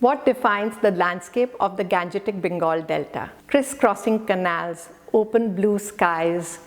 What defines the landscape of the Gangetic Bengal Delta? Crisscrossing canals, open blue skies,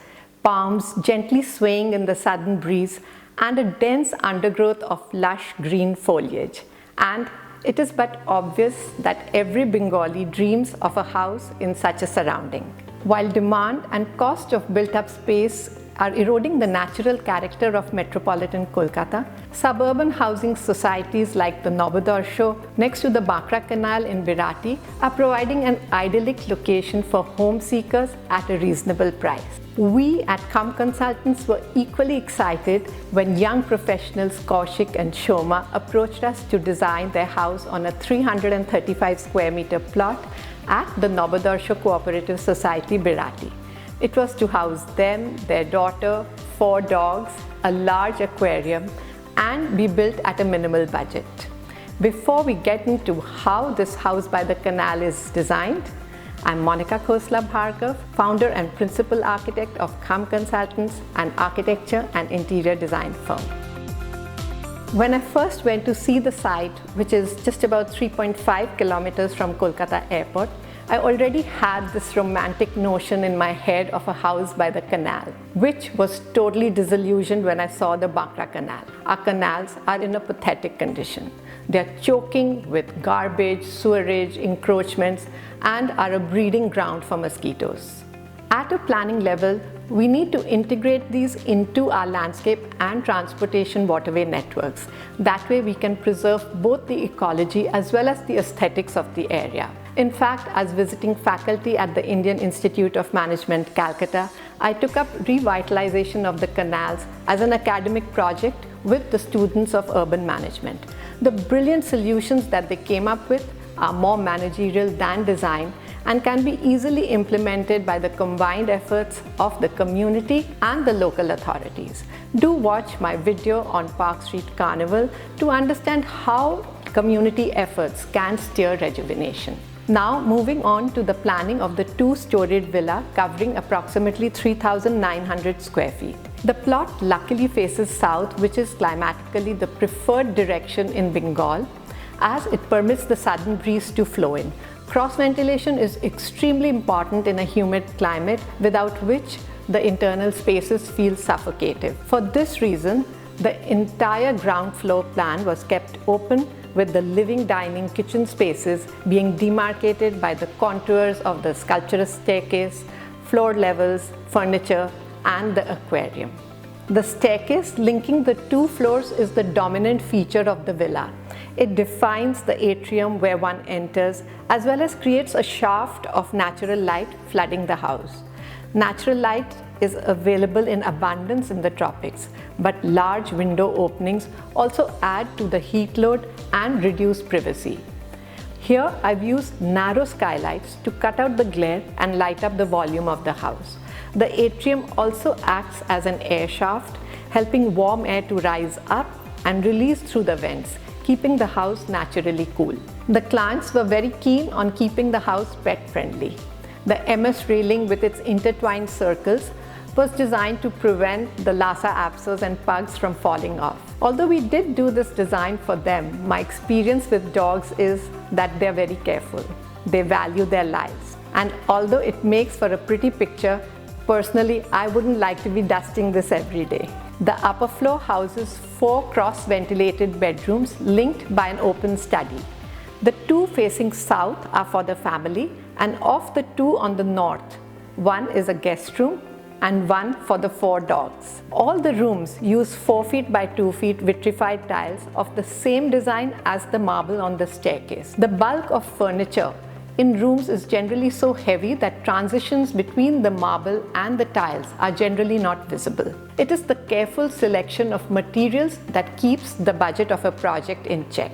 palms gently swaying in the southern breeze, and a dense undergrowth of lush green foliage. And it is but obvious that every Bengali dreams of a house in such a surrounding. While demand and cost of built-up space are eroding the natural character of metropolitan Kolkata, suburban housing societies like the Nobodarsho next to the Bakra Canal in Birati are providing an idyllic location for home seekers at a reasonable price. We at Kham Consultants were equally excited when young professionals Kaushik and Shoma approached us to design their house on a 335 square meter plot at the Nobodarsho Cooperative Society, Birati. It was to house them, their daughter, 4 dogs, a large aquarium, and be built at a minimal budget. Before we get into how this house by the canal is designed, I'm Monica Khosla Bhargava, founder and principal architect of Kham Consultants, an architecture and interior design firm. When I first went to see the site, which is just about 3.5 kilometers from Kolkata airport, I already had this romantic notion in my head of a house by the canal, which was totally disillusioned when I saw the Bakra Canal. Our canals are in a pathetic condition. They are choking with garbage, sewerage, encroachments, and are a breeding ground for mosquitoes. At a planning level, we need to integrate these into our landscape and transportation waterway networks. That way we can preserve both the ecology as well as the aesthetics of the area. In fact, as visiting faculty at the Indian Institute of Management, Calcutta, I took up revitalization of the canals as an academic project with the students of urban management. The brilliant solutions that they came up with are more managerial than design and can be easily implemented by the combined efforts of the community and the local authorities. Do watch my video on Park Street Carnival to understand how community efforts can steer rejuvenation. Now moving on to the planning of the 2-storied villa covering approximately 3,900 square feet. The plot luckily faces south, which is climatically the preferred direction in Bengal, as it permits the southern breeze to flow in. Cross ventilation is extremely important in a humid climate, without which the internal spaces feel suffocative. For this reason, the entire ground floor plan was kept open, with the living, dining, kitchen spaces being demarcated by the contours of the sculptural staircase, floor levels, furniture, and the aquarium. The staircase linking the 2 floors is the dominant feature of the villa. It defines the atrium where one enters, as well as creates a shaft of natural light flooding the house. Natural light is available in abundance in the tropics, but large window openings also add to the heat load and reduce privacy. Here I've used narrow skylights to cut out the glare and light up the volume of the house. The atrium also acts as an air shaft, helping warm air to rise up and release through the vents, keeping the house naturally cool. The clients were very keen on keeping the house pet friendly. The MS railing with its intertwined circles was designed to prevent the Lhasa apsos and pugs from falling off. Although we did do this design for them, my experience with dogs is that they're very careful. They value their lives. And although it makes for a pretty picture, personally, I wouldn't like to be dusting this every day. The upper floor houses 4 cross-ventilated bedrooms linked by an open study. The 2 facing south are for the family, and of the 2 on the north, one is a guest room and one for the 4 dogs. All the rooms use 4 feet by 2 feet vitrified tiles of the same design as the marble on the staircase. The bulk of furniture in rooms is generally so heavy that transitions between the marble and the tiles are generally not visible. It is the careful selection of materials that keeps the budget of a project in check.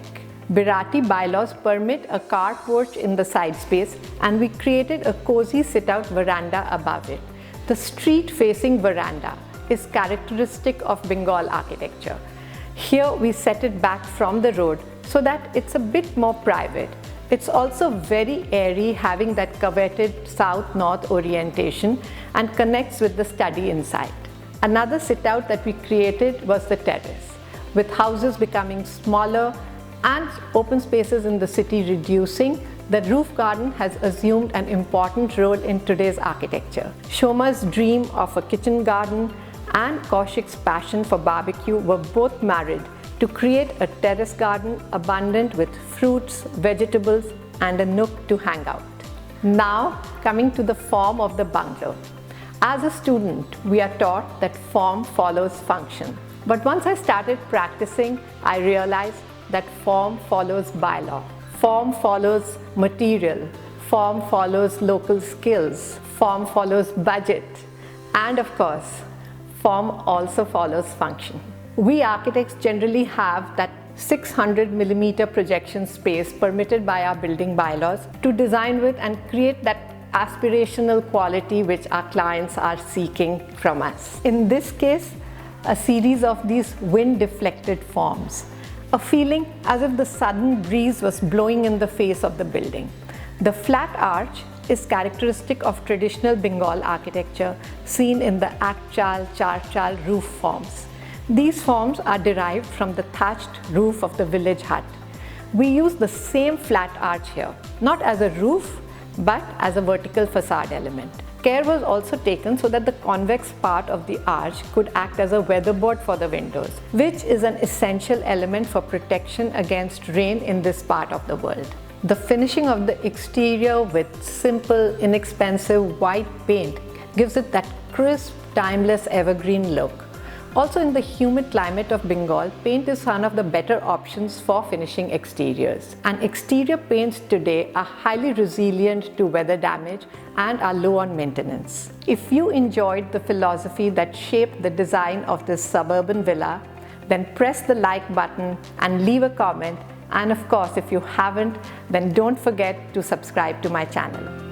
Birati bylaws permit a car porch in the side space, and we created a cozy sit-out veranda above it. The street-facing veranda is characteristic of Bengal architecture. Here we set it back from the road so that it's a bit more private. It's also very airy, having that coveted south-north orientation, and connects with the study inside. Another sit-out that we created was the terrace. With houses becoming smaller, and open spaces in the city reducing, the roof garden has assumed an important role in today's architecture. Shoma's dream of a kitchen garden and Kaushik's passion for barbecue were both married to create a terrace garden abundant with fruits, vegetables, and a nook to hang out. Now, coming to the form of the bungalow. As a student, we are taught that form follows function. But once I started practicing, I realized that form follows bylaw. Form follows material. Form follows local skills. Form follows budget. And of course, form also follows function. We architects generally have that 600 millimeter projection space permitted by our building bylaws to design with and create that aspirational quality which our clients are seeking from us. In this case, a series of these wind-deflected forms, a feeling as if the sudden breeze was blowing in the face of the building. The flat arch is characteristic of traditional Bengal architecture seen in the Akchal, Charchal roof forms. These forms are derived from the thatched roof of the village hut. We use the same flat arch here, not as a roof, but as a vertical facade element. Care was also taken so that the convex part of the arch could act as a weatherboard for the windows, which is an essential element for protection against rain in this part of the world. The finishing of the exterior with simple, inexpensive white paint gives it that crisp, timeless evergreen look. Also, in the humid climate of Bengal, paint is one of the better options for finishing exteriors. And exterior paints today are highly resilient to weather damage and are low on maintenance. If you enjoyed the philosophy that shaped the design of this suburban villa, then press the like button and leave a comment. And of course, if you haven't, then don't forget to subscribe to my channel.